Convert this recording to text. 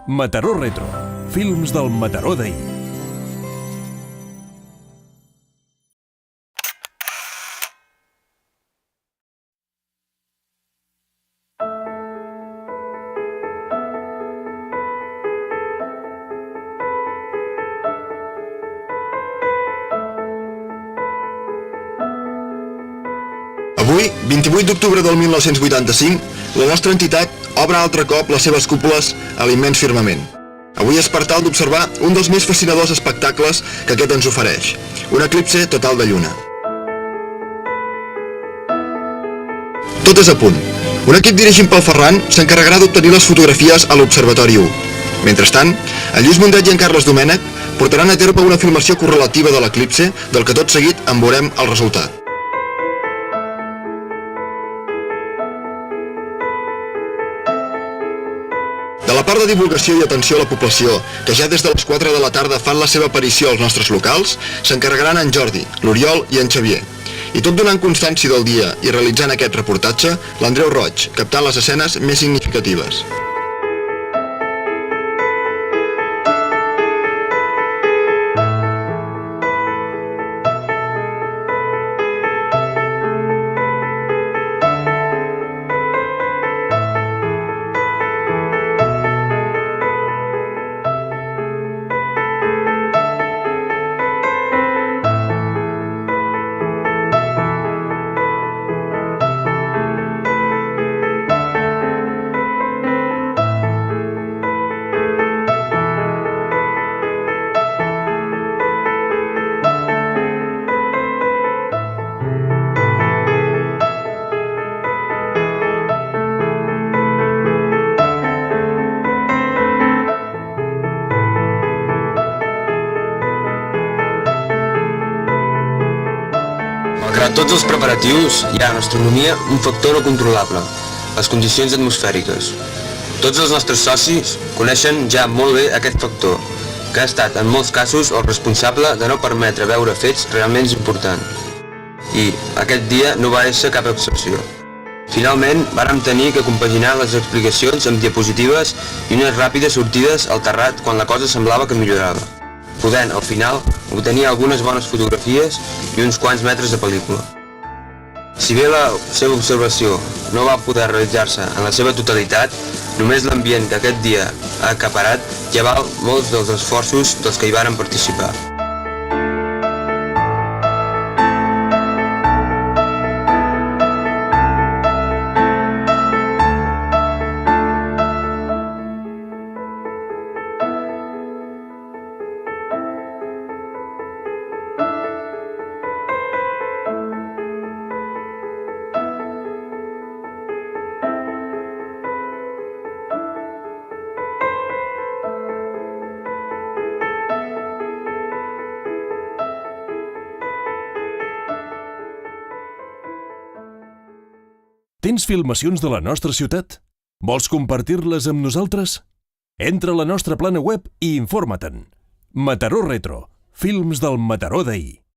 Mataró Retro. Films del Mataró d'ahir. Avui, 28 d'octubre del 1985, la nostra entitat obre altre cop les seves cúpules a l'immens firmament. Avui és per tal d'observar un dels més fascinadors espectacles que aquest ens ofereix, un eclipse total de lluna. Tot és a punt. Un equip dirigit pel Ferran s'encarregarà d'obtenir les fotografies a l'Observatori 1. Mentrestant, en Lluís Mundet i en Carles Domènech portaran a terme una filmació correlativa de l'eclipse, del que tot seguit en veurem el resultat. De la part de divulgació i atenció a la població, que ja des de les 4 de la tarda fan la seva aparició als nostres locals, s'encarregaran en Jordi, l'Oriol i en Xavier. I tot donant constància del dia i realitzant aquest reportatge, l'Andreu Roig, captant les escenes més significatives. Malgrat tots els preparatius, hi ha en l'astronomia un factor no controlable, les condicions atmosfèriques. Tots els nostres socis coneixen ja molt bé aquest factor, que ha estat en molts casos el responsable de no permetre veure fets realment importants. I aquest dia no va ser cap excepció. Finalment, vàrem tenir que compaginar les explicacions amb diapositives i unes ràpides sortides al terrat quan la cosa semblava que millorava, podent, al final, obtenir algunes bones fotografies i uns quants metres de pel·lícula. Si bé la seva observació no va poder realitzar-se en la seva totalitat, només l'ambient que aquest dia ha acaparat ja val molts dels esforços dels que hi varen participar. Tens filmacions de la nostra ciutat? Vols compartir-les amb nosaltres? Entra a la nostra plana web i informa-te'n. Mataró Retro. Films del Mataró d'ahir.